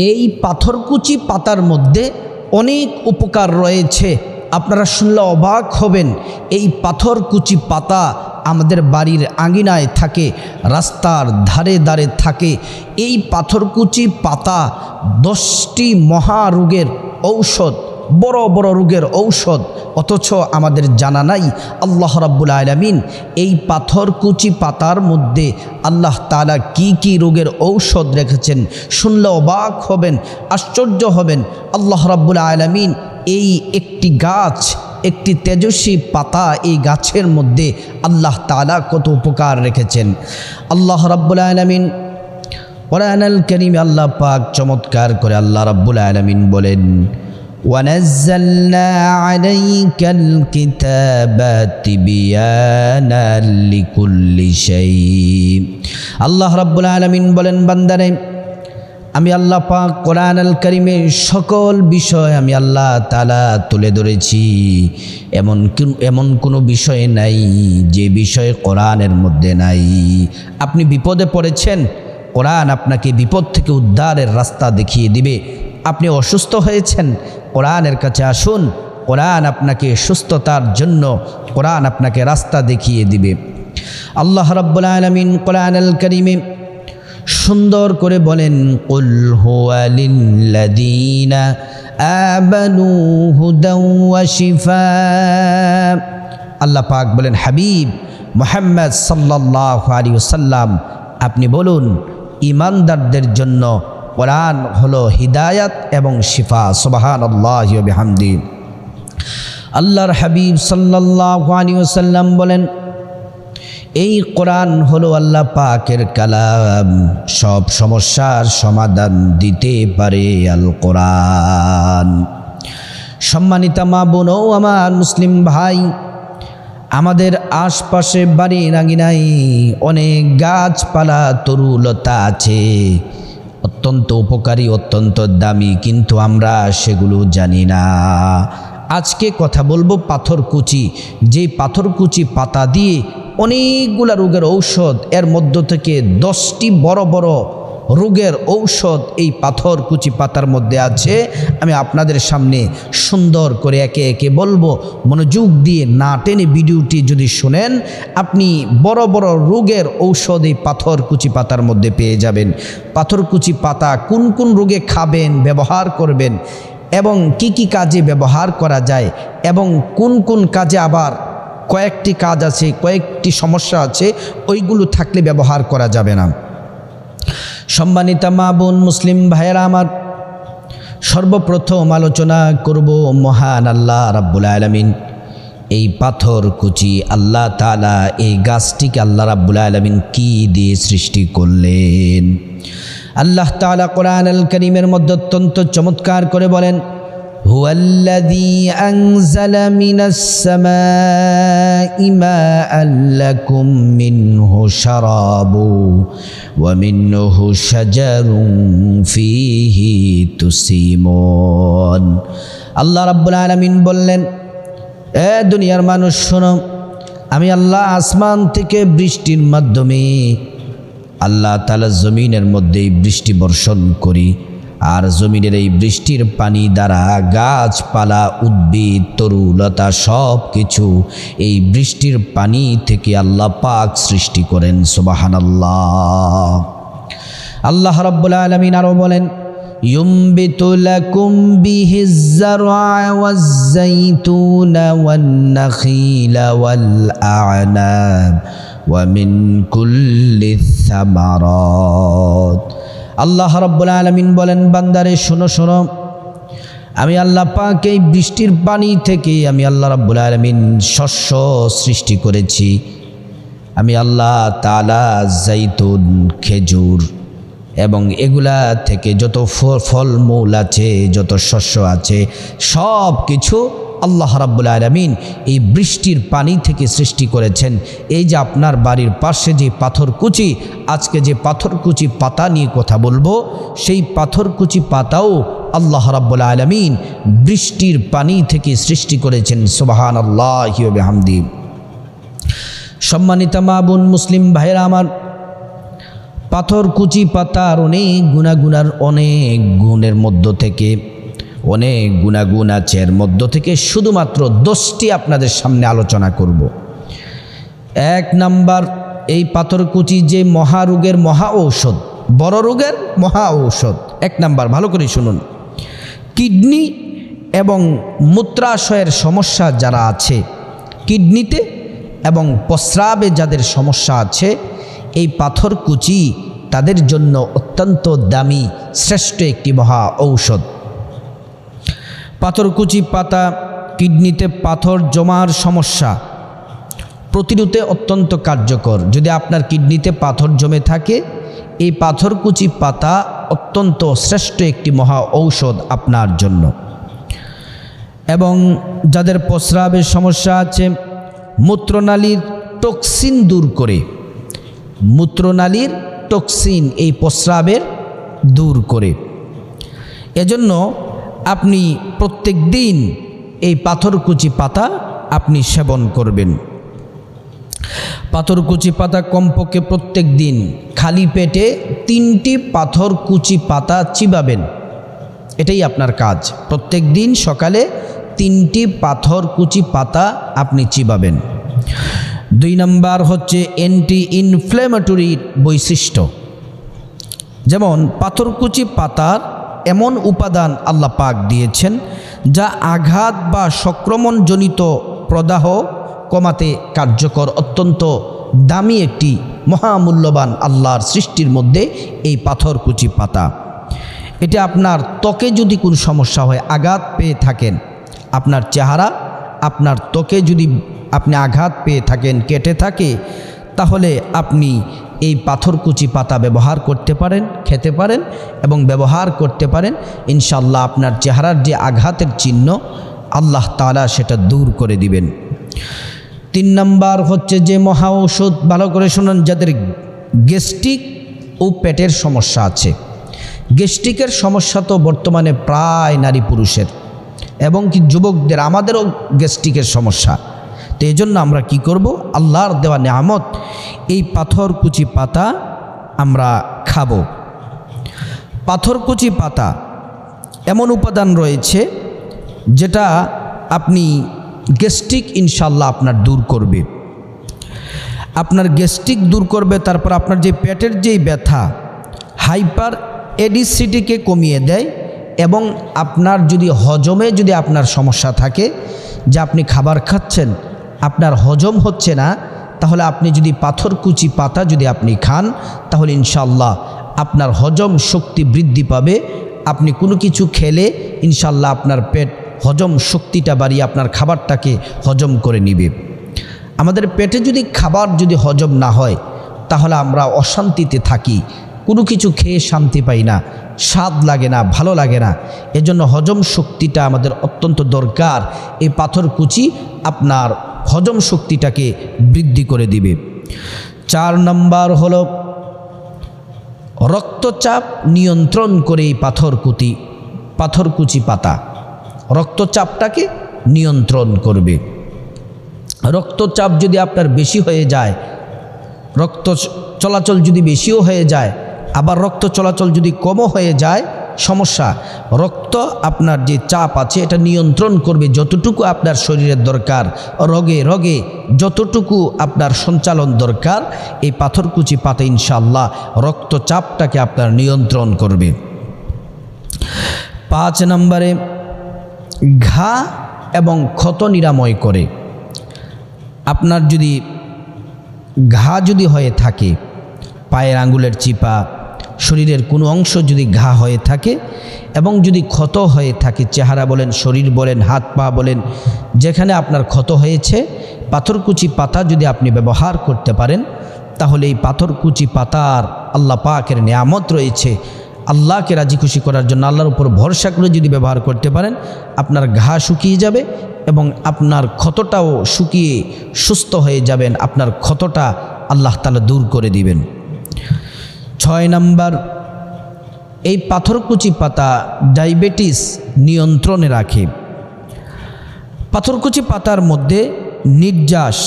এই পাথরকুচি পাতার মধ্যে অনেক উপকার রয়েছে। আপনারা শুনলে অবাক হবেন। এই পাথরকুচি পাতা আমাদের বাড়ির আঙিনায় থাকে, রাস্তার ধারে ধারে থাকে। এই পাথরকুচি পাতা 10টি মহারোগের ঔষধ, বড় বড় রোগের ঔষধ, অথচ আমাদের জানা নাই। আল্লাহ রাব্বুল আলামিন এই পাথরকুচি পাতার মধ্যে আল্লাহ তাআলা কি কি রোগের ঔষধ রেখেছেন শুনলে অবাক হবেন, আশ্চর্য হবেন। আল্লাহ রাব্বুল আলামিন এই একটি গাছ, একটি তেজস্বী পাতা, এই গাছের মধ্যে আল্লাহ তাআলা কত উপকার রেখেছেন। আল্লাহ রাব্বুল আলামিন কোরআনুল কারীমে আল্লাহ পাক চমৎকার করে আল্লাহ রাব্বুল আলামিন বলেন, وَنَزَّلْنَا عَلَيْكَ الْكِتَابَ تِبْيَانًا لِكُلِّ شَيْءٍ। আল্লাহ রাব্বুল আলামিন বলেন, বান্দারে আমি আল্লাহ পাক কোরআনুল কারীমে সকল বিষয় আমি আল্লাহ তাআলা তুলে ধরেছি। এমন কোনো বিষয় নাই যে বিষয় কোরআনের মধ্যে নাই। আপনি বিপদে পড়েছেন, কোরআন আপনাকে বিপদ থেকে উদ্ধারের রাস্তা দেখিয়ে দিবে। আপনি অসুস্থ হয়েছেন, কোরআনের কাছে আসুন, কোরআন আপনাকে সুস্থতার জন্য, কোরআন আপনাকে রাস্তা দেখিয়ে দিবে। আল্লাহ রাব্বুল আলামিন কোরআনুল কারীমে সুন্দর করে বলেন, কুল হুয়া লিল্লাযীনা আমানু হুদাও ওয়া শিফা। আল্লাহ পাক বলেন, হাবিব মুহাম্মদ সাল্লাল্লাহু আলাইহি ওয়াসাল্লাম আপনি বলুন, ঈমানদারদের জন্য কোরআন হলো হিদায়াত এবং শিফা। সুবহানাল্লাহি ওয়া বিহামদি। আল্লাহর হাবিব সাল্লাল্লাহু আলাইহি ওয়াসাল্লাম বলেন, এই কোরআন হলো আল্লাহ পাকের কালাম, সব সমস্যার সমাধান দিতে পারে আল কোরআন। সম্মানিতা মা বোন ও আমার মুসলিম ভাই, আমাদের আশপাশে বাড়ির আঙিনায় অনেক গাছপালা তরুলতা আছে, অত্যন্ত উপকারী, অত্যন্ত দামি, কিন্তু আমরা সেগুলো জানি না। আজকে কথা বলবো পাথরকুচি, যে পাথরকুচি পাতা দিয়ে অনেকগুলা রোগের ঔষধ, এর মধ্য থেকে 10টি বড় বড় রোগের ঔষধ এই পাথরকুচি পাতার মধ্যে আছে। আমি আপনাদের সামনে সুন্দর করে একে একে বলবো। মনোযোগ দিয়ে না টেনে ভিডিওটি যদি শুনেন, আপনি বড় বড় রোগের ঔষধ এই পাথরকুচি পাতার মধ্যে পেয়ে যাবেন। পাথরকুচি পাতা কোন কোন রোগে খাবেন, ব্যবহার করবেন, এবং কি কি কাজে ব্যবহার করা যায়, এবং কোন কোন কাজে আবার কয়েকটি কাজ আছে, কয়েকটি সমস্যা আছে, ওইগুলো থাকলে ব্যবহার করা যাবে না। সম্মানিতা মা বোন মুসলিম ভাইয়েরা আমার, সর্বপ্রথম আলোচনা করব মহান আল্লাহ রাব্বুল আলামিন এই পাথরকুচি, আল্লাহ তাআলা এই গাছটিকে আল্লাহ রাব্বুল আলামিন কি দিয়ে সৃষ্টি করলেন। আল্লাহ তাআলা কোরআনুল কারীমের মধ্যে অত্যন্ত চমৎকার করে বলেন, হুয়াল্লাযী আনজালা মিনাস সামাই মাআন লাকুম মিনহু শারাবু ওয়া মিনহু শাজারুন ফীহি তুসিমুন। আল্লাহ রাব্বুল আলামিন বললেন, এ দুনিয়ার মানুষ শোনো, আমি আল্লাহ আসমান থেকে বৃষ্টির মাধ্যমে আল্লাহ তাআলা জমিনের মধ্যে বৃষ্টি বর্ষণ করি, আর জমিনের এই বৃষ্টির পানি দ্বারা গাছপালা, উদ্ভিদ, তরুলতা সব কিছু এই বৃষ্টির পানি থেকে আল্লাহ পাক সৃষ্টি করেন। সুবহানাল্লাহ। আল্লাহ রাব্বুল আলামিন আরো বলেন, ينبت لكم به الزرع والزيتون والنخيل والأعناب ومن كل الثمرات। আল্লাহ রাব্বুল আলামিন বলেন, বান্দারে শোনো শোনো, আমি আল্লাহ পাক এই বৃষ্টির পানি থেকে আমি আল্লাহ রাব্বুল আলামিন শস্য সৃষ্টি করেছি। আমি আল্লাহ তাআলা জাইতুন, খেজুর এবং এগুলা থেকে যত ফলমূল আছে, যত শস্য আছে, সব কিছু আল্লাহ রাব্বুল আলামিন এই বৃষ্টির পানি থেকে সৃষ্টি করেছেন। এই যে আপনার বাড়ির পাশে যে পাথরকুচি, আজকে যে পাথরকুচি পাতা নিয়ে কথা বলবো, সেই পাথরকুচি পাতাও আল্লাহ রাব্বুল আলামিন বৃষ্টির পানি থেকে সৃষ্টি করেছেন। সুবহানাল্লাহি ওয়া বিহামদি। সম্মানিতা মা বোন মুসলিম ভাইরা আমার, পাথরকুচি পাতার অনেক অনেক গুণের মধ্য থেকে, অনেক গুণাগুণ আছে, এর মধ্য থেকে শুধুমাত্র 10টি আপনাদের সামনে আলোচনা করব। 1 নাম্বার, এই পাথরকুচি যে মহারোগের মহা ঔষধ, বড় রোগের মহা ঔষধ। 1 নাম্বার, ভালো করে শুনুন। কিডনি এবং মূত্রাশয়ের সমস্যা যারা আছে, কিডনিতে এবং প্রস্রাবে যাদের সমস্যা আছে, এই পাথরকুচি তাদের জন্য অত্যন্ত দামি শ্রেষ্ঠ একটি মহা ঔষধ। পাথরকুচি পাতা কিডনিতে পাথর জমার সমস্যা প্রতিরোধে অত্যন্ত কার্যকর। যদি আপনার কিডনিতে পাথর জমে থাকে, এই পাথরকুচি পাতা অত্যন্ত শ্রেষ্ঠ একটি মহা ঔষধ আপনার জন্য। এবং যাদের প্রস্রাবের সমস্যা আছে, মূত্রনালীর টক্সিন দূর করে, মূত্রনালীর টক্সিন এই প্রস্রাবের দূর করে, এজন্য আপনি প্রত্যেক দিন এই পাথরকুচি পাতা আপনি সেবন করবেন। পাথরকুচি পাতা কমপক্ষে প্রত্যেক দিন খালি পেটে 3টি পাথরকুচি পাতা চিবাবেন। এটাই আপনার কাজ। প্রত্যেক দিন সকালে 3টি পাথরকুচি পাতা আপনি চিবাবেন। 2 নাম্বার হচ্ছে অ্যান্টি ইনফ্ল্যামেটরি বৈশিষ্ট্য। যেমন পাথরকুচি পাতার এমন উপাদান আল্লাহ পাক দিয়েছেন যা আঘাত বা সংক্রমণজনিত প্রদাহ কমাতে কার্যকর, অত্যন্ত দামি একটি মহামূল্যবান আল্লাহর সৃষ্টির মধ্যে এই পাথরকুচি পাতা। এটা আপনার ত্বকে যদি কোনো সমস্যা হয়, আঘাত পেয়ে থাকেন, আপনার চেহারা, আপনার ত্বকে যদি আপনি আঘাত পেয়ে থাকেন, কেটে থাকে, তাহলে আপনি এই পাথরকুচি পাতা ব্যবহার করতে পারেন, খেতে পারেন এবং ব্যবহার করতে পারেন। ইনশাআল্লাহ আপনার চেহারার যে আঘাতের চিহ্ন, আল্লাহ তাআলা সেটা দূর করে দিবেন। 3 নাম্বার হচ্ছে যে মহা ঔষধ, ভালো করে শুনুন, যাদের গ্যাস্ট্রিক ও পেটের সমস্যা আছে। গ্যাস্ট্রিকের সমস্যা তো বর্তমানে প্রায় নারী পুরুষের এবং কি যুবকদের, আমাদেরও গ্যাস্ট্রিকের সমস্যা। তো এই জন্য আমরা কি করব, আল্লাহর দেওয়া নেয়ামত এই পাথরকুচি পাতা আমরা খাবো। পাথরকুচি পাতা এমন উপাদান রয়েছে যেটা আপনি গ্যাস্ট্রিক ইনশাল্লাহ আপনার দূর করবে, আপনার গ্যাস্ট্রিক দূর করবে। তারপর আপনার যে পেটের যেই ব্যথা, হাইপার অ্যাসিডিটিকে কমিয়ে দেয়। এবং আপনার যদি হজমে যদি আপনার সমস্যা থাকে, যে আপনি খাবার খাচ্ছেন আপনার হজম হচ্ছে না, তাহলে আপনি যদি পাথরকুচি পাতা যদি আপনি খান, তাহলে ইনশাআল্লাহ আপনার হজম শক্তি বৃদ্ধি পাবে। আপনি কোনো কিছু খেলে ইনশাআল্লাহ আপনার পেট হজম শক্তিটা বাড়িয়ে আপনার খাবারটাকে হজম করে নিবে। আমাদের পেটে যদি খাবার যদি হজম না হয়, তাহলে আমরা অশান্তিতে থাকি, কোনো কিছু খেয়ে শান্তি পাই না, স্বাদ লাগে না, ভালো লাগে না। এজন্য হজম শক্তিটা আমাদের অত্যন্ত দরকার। এই পাথরকুচি আপনার হজম শক্তিটাকে বৃদ্ধি করে দিবে। 4 নাম্বার হলো রক্তচাপ নিয়ন্ত্রণ করে এই পাথরকুচি পাতা রক্তচাপটাকে নিয়ন্ত্রণ করবে। রক্তচাপ যদি আপনার বেশি হয়ে যায়, রক্ত চলাচল যদি বেশিও হয়ে যায়, আবার রক্ত চলাচল যদি কমও হয়ে যায়, সমস্যা। রক্ত আপনার যে চাপ আছে এটা নিয়ন্ত্রণ করবে, যতটুকু আপনার শরীরের দরকার, রগে যতটুকু আপনার সঞ্চালন দরকার, এই পাথরকুচি পাতা ইনশাআল্লাহ রক্তচাপটাকে আপনার নিয়ন্ত্রণ করবে। 5 নম্বরে ঘা এবং ক্ষত নিরাময় করে। আপনার যদি ঘা যদি হয়ে থাকে, পায়ের আঙ্গুলের চিপা, শরীরের কোনো অংশ যদি ঘা হয়ে থাকে এবং যদি ক্ষত হয়ে থাকে, চেহারা বলেন, শরীর বলেন, হাত পা বলেন, যেখানে আপনার ক্ষত হয়েছে, পাথরকুচি পাতা যদি আপনি ব্যবহার করতে পারেন, তাহলে এই পাথরকুচি পাতার আল্লাহ পাকের নেয়ামত রয়েছে। আল্লাহকে রাজি খুশি করার জন্য আল্লাহর উপর ভরসা করে যদি ব্যবহার করতে পারেন, আপনার ঘা শুকিয়ে যাবে এবং আপনার ক্ষতটাও শুকিয়ে সুস্থ হয়ে যাবেন। আপনার ক্ষতটা আল্লাহ তাআলা দূর করে দিবেন। 6 নাম্বার, এই পাথরকুচি পাতা ডায়াবেটিস নিয়ন্ত্রণে রাখে। পাথরকুচি পাতার মধ্যে নির্যাস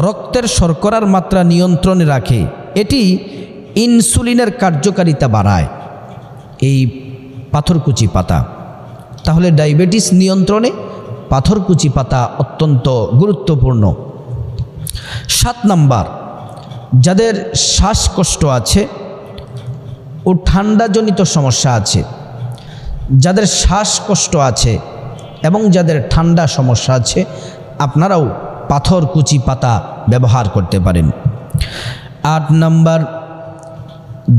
রক্তের শর্করার মাত্রা নিয়ন্ত্রণে রাখে। এটি ইনসুলিনের কার্যকারিতা বাড়ায় এই পাথরকুচি পাতা। তাহলে ডায়াবেটিস নিয়ন্ত্রণে পাথরকুচি পাতা অত্যন্ত গুরুত্বপূর্ণ। 7 নাম্বার, যাদের শ্বাসকষ্ট আছে ও ঠান্ডাজনিত সমস্যা আছে, যাদের শ্বাসকষ্ট আছে এবং যাদের ঠান্ডা সমস্যা আছে, আপনারাও পাথরকুচি পাতা ব্যবহার করতে পারেন। 8 নাম্বার,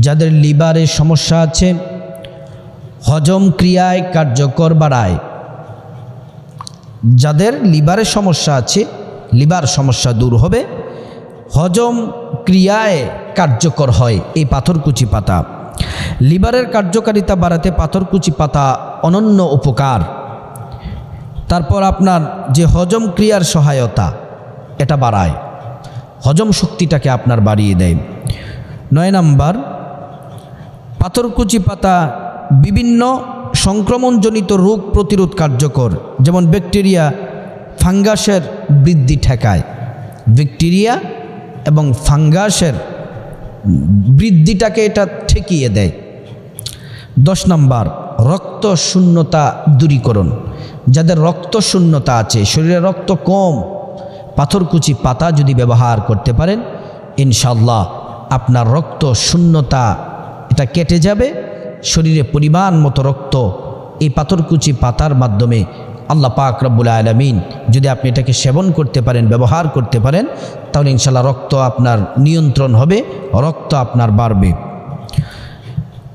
যাদের লিভারের সমস্যা আছে, হজম ক্রিয়ায় কার্যকর বাড়ায়। যাদের লিভারের সমস্যা আছে, লিভার সমস্যা দূর হবে, হজম ক্রিয়ায় কার্যকর হয় এই পাথরকুচি পাতা। লিভারের কার্যকারিতা বাড়াতে পাথরকুচি পাতা অনন্য উপকার। তারপর আপনার যে হজম ক্রিয়ার সহায়তা, এটা বাড়ায়, হজম শক্তিটাকে আপনার বাড়িয়ে দেয়। 9 নাম্বার, পাথরকুচি পাতা বিভিন্ন সংক্রমণজনিত রোগ প্রতিরোধ কার্যকর, যেমন ব্যাকটেরিয়া ফাঙ্গাসের বৃদ্ধি ঠেকায়। ব্যাকটেরিয়া এবং ফাঙ্গাসের বৃদ্ধিটাকে এটা ঠেকিয়ে দেয়। 10 নাম্বার, রক্ত শূন্যতা দূরীকরণ। যাদের রক্ত শূন্যতা আছে, শরীরে রক্ত কম, পাথরকুচি পাতা যদি ব্যবহার করতে পারেন, ইনশাআল্লাহ আপনার রক্ত শূন্যতা এটা কেটে যাবে। শরীরে পরিমাণ মতো রক্ত এই পাথরকুচি পাতার মাধ্যমে আল্লাহ পাক রব্বুল আলামিন যদি আপনি এটাকে সেবন করতে পারেন, ব্যবহার করতে পারেন, তাহলে ইনশাআল্লাহ রক্ত আপনার নিয়ন্ত্রণ হবে, রক্ত আপনার বাড়বে।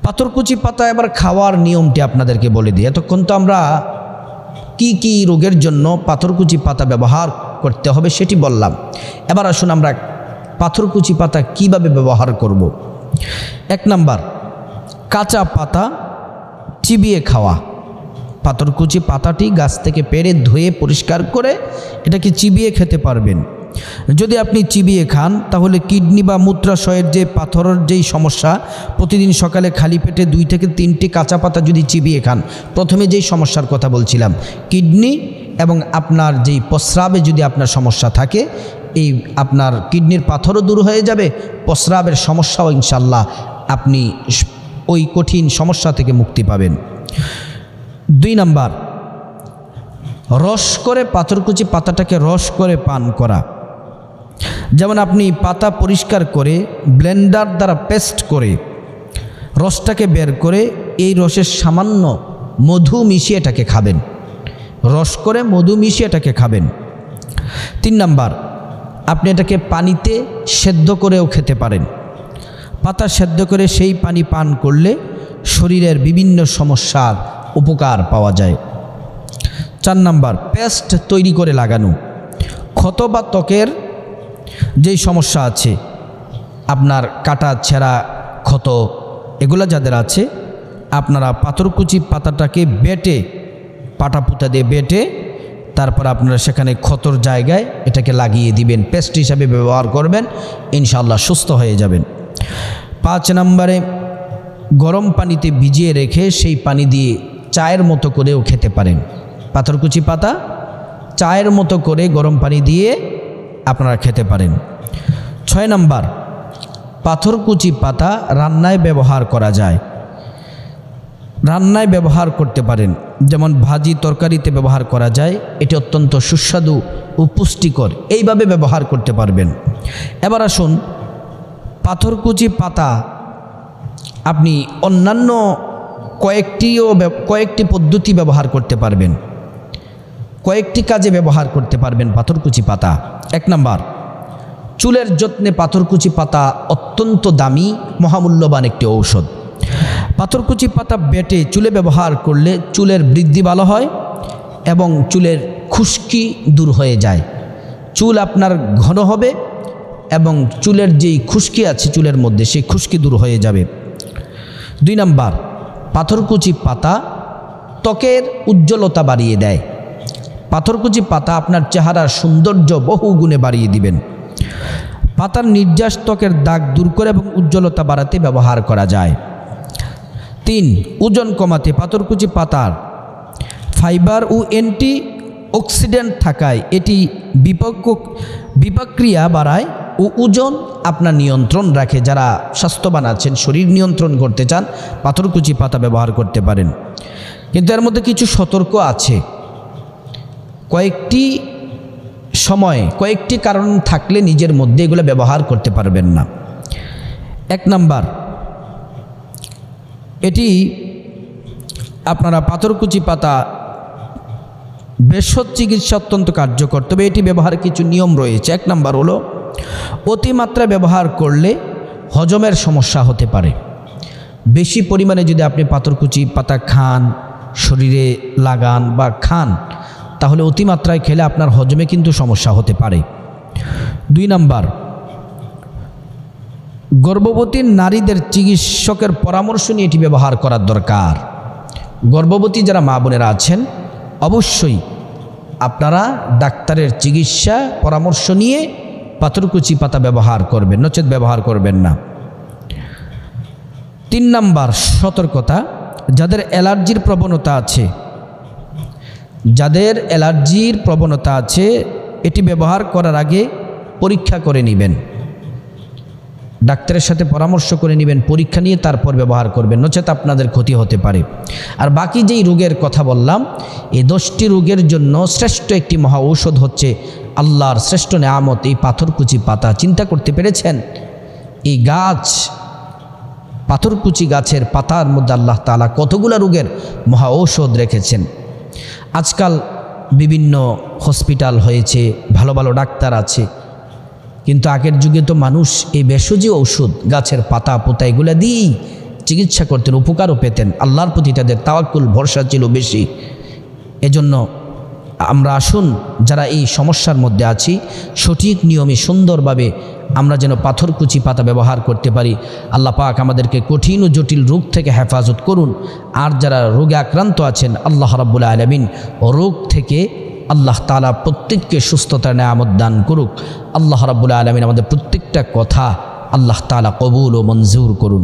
পাথরকুচি পাতা এবার খাওয়ার নিয়মটি আপনাদেরকে বলে দিই। এতক্ষণ তো আমরা কি কি রোগের জন্য পাথরকুচি পাতা ব্যবহার করতে হবে সেটি বললাম। এবার আসুন আমরা পাথরকুচি পাতা কিভাবে ব্যবহার করব। 1 নাম্বার, কাঁচা পাতা চিবিয়ে খাওয়া। পাথরকুচি পাতাটি গাছ থেকে পেড়ে ধুয়ে পরিষ্কার করে এটাকে চিবিয়ে খেতে পারবেন। যদি আপনি চিবিয়ে খান তাহলে কিডনি বা মূত্রাশয়ের যে পাথরের যেই সমস্যা, প্রতিদিন সকালে খালি পেটে 2 থেকে 3টি কাঁচা পাতা যদি চিবিয়ে খান, প্রথমে যেই সমস্যার কথা বলছিলাম কিডনি এবং আপনার যেই প্রস্রাবে যদি আপনার সমস্যা থাকে, এই আপনার কিডনির পাথরও দূর হয়ে যাবে, প্রস্রাবের সমস্যাও ইনশাল্লাহ আপনি ওই কঠিন সমস্যা থেকে মুক্তি পাবেন। 2 নাম্বার, রস করে পাথরকুচি পাতাটাকে রস করে পান করা। যেমন আপনি পাতা পরিষ্কার করে ব্লেন্ডার দ্বারা পেস্ট করে রসটাকে বের করে এই রসের সামান্য মধু মিশিয়ে এটাকে খাবেন, রস করে মধু মিশিয়ে এটাকে খাবেন। 3 নাম্বার, আপনি এটাকে পানিতে সেদ্ধ করেও খেতে পারেন। পাতা সেদ্ধ করে সেই পানি পান করলে শরীরের বিভিন্ন সমস্যার উপকার পাওয়া যায়। 4 নাম্বার, পেস্ট তৈরি করে লাগানো। ক্ষত বা ত্বকের যেই সমস্যা আছে, আপনার কাটা ছেঁড়া ক্ষত এগুলো যাদের আছে, আপনারা পাথরকুচি পাতাটাকে বেটে, পাটা পুঁতা দিয়ে বেটে তারপর আপনারা সেখানে ক্ষতর জায়গায় এটাকে লাগিয়ে দিবেন, পেস্ট হিসাবে ব্যবহার করবেন, ইনশাআল্লাহ সুস্থ হয়ে যাবেন। 5 নম্বরে, গরম পানিতে ভিজিয়ে রেখে সেই পানি দিয়ে চায়ের মতো করেও খেতে পারেন। পাথরকুচি পাতা চায়ের মতো করে গরম পানি দিয়ে আপনারা খেতে পারেন। 6 নম্বর, পাথরকুচি পাতা রান্নায় ব্যবহার করা যায়। রান্নায় ব্যবহার করতে পারেন, যেমন ভাজি তরকারিতে ব্যবহার করা যায়। এটি অত্যন্ত সুস্বাদু ও পুষ্টিকর, এইভাবে ব্যবহার করতে পারবেন। এবার আসুন, পাথরকুচি পাতা আপনি অন্যান্য কয়েকটি পদ্ধতি ব্যবহার করতে পারবেন, কয়েকটি কাজে ব্যবহার করতে পারবেন পাথরকুচি পাতা। 1 নম্বর, চুলের যত্নে পাথরকুচি পাতা অত্যন্ত দামি মহামূল্যবান একটি ঔষধ। পাথরকুচি পাতা বেটে চুলে ব্যবহার করলে চুলের বৃদ্ধি ভালো হয় এবং চুলের খুশকি দূর হয়ে যায়, চুল আপনার ঘন হবে এবং চুলের যেই খুশকি আছে চুলের মধ্যে সেই খুশকি দূর হয়ে যাবে। 2 নম্বর, পাথরকুচি পাতা ত্বকের উজ্জ্বলতা বাড়িয়ে দেয়। পাথরকুচি পাতা আপনার চেহারার সৌন্দর্য বহু গুণে বাড়িয়ে দিবেন। পাতার নির্যাস ত্বকের দাগ দূর করে এবং উজ্জ্বলতা বাড়াতে ব্যবহার করা যায়। 3, ওজন কমাতে পাথরকুচি পাতার ফাইবার ও অ্যান্টি অক্সিডেন্ট থাকায় এটি বিপাক্রিয়া বাড়ায় ও ওজন আপনার নিয়ন্ত্রণ রাখে। যারা স্বাস্থ্যবান আছেন, শরীর নিয়ন্ত্রণ করতে চান, পাথরকুচি পাতা ব্যবহার করতে পারেন। কিন্তু এর মধ্যে কিছু সতর্ক আছে। কয়েকটি সময়, কয়েকটি কারণ থাকলে নিজের মধ্যে এগুলো ব্যবহার করতে পারবেন না। 1 নাম্বার, এটি আপনারা পাথরকুচি পাতা ভেষজ চিকিৎসা অত্যন্ত কার্যকর, তবে এটি ব্যবহার কিছু নিয়ম রয়েছে। 1 নাম্বার হলো, অতিমাত্রা ব্যবহার করলে হজমের সমস্যা হতে পারে। বেশি পরিমাণে যদি আপনি পাথরকুচি পাতা খান, শরীরে লাগান বা খান, তাহলে অতিমাত্রায় খেলে আপনার হজমে কিন্তু সমস্যা হতে পারে। 2 নাম্বার, গর্ভবতী নারীদের চিকিৎসকের পরামর্শ নিয়ে এটি ব্যবহার করার দরকার। গর্ভবতী যারা মা বোনেরা আছেন, অবশ্যই আপনারা ডাক্তারের চিকিৎসা পরামর্শ নিয়ে পাথরকুচি পাতা ব্যবহার করবেন, নচেত ব্যবহার করবেন না। 3 নাম্বার সতর্কতা, যাদের অ্যালার্জির প্রবণতা আছে, যাদের অ্যালার্জির প্রবণতা আছে, এটি ব্যবহার করার আগে পরীক্ষা করে নেবেন, ডাক্তারের সাথে পরামর্শ করে নেবেন, পরীক্ষা নিয়ে তারপর ব্যবহার করবেন, নচেত আপনাদের ক্ষতি হতে পারে। আর বাকি যেই রোগের কথা বললাম, এই 10টি রোগের জন্য শ্রেষ্ঠ একটি মহা ঔষধ হচ্ছে আল্লাহর শ্রেষ্ঠ নেয়ামত এই পাথরকুচি পাতা। চিন্তা করতে পেরেছেন, এই গাছ, পাথরকুচি গাছের পাতার মধ্যে আল্লাহ তাআলা কতগুলো রোগের মহা ঔষধ রেখেছেন। আজকাল বিভিন্ন হসপিটাল হয়েছে, ভালো ভালো ডাক্তার আছে, কিন্তু আগের যুগে তো মানুষ এই ভেষজ ঔষধ, গাছের পাতা পোতা এগুলো দিয়েই চিকিৎসা করতেন, উপকারও পেতেন। আল্লাহর প্রতি তাদের তাওয়াক্কুল, ভরসা ছিল বেশি। এজন্য আমরা আসুন, যারা এই সমস্যার মধ্যে আছি, সঠিক নিয়মে সুন্দরভাবে আমরা যেন পাথরকুচি পাতা ব্যবহার করতে পারি। আল্লাহ পাক আমাদেরকে কঠিন ও জটিল রোগ থেকে হেফাজত করুন। আর যারা রোগে আক্রান্ত আছেন, আল্লাহ রাব্বুল আলামিন রোগ থেকে আল্লাহ তাআলা প্রত্যেককে সুস্থতার নেয়ামত দান করুক। আল্লাহ রাব্বুল আলামিন আমাদের প্রত্যেকটা কথা আল্লাহ তাআলা কবুল ও মঞ্জুর করুন।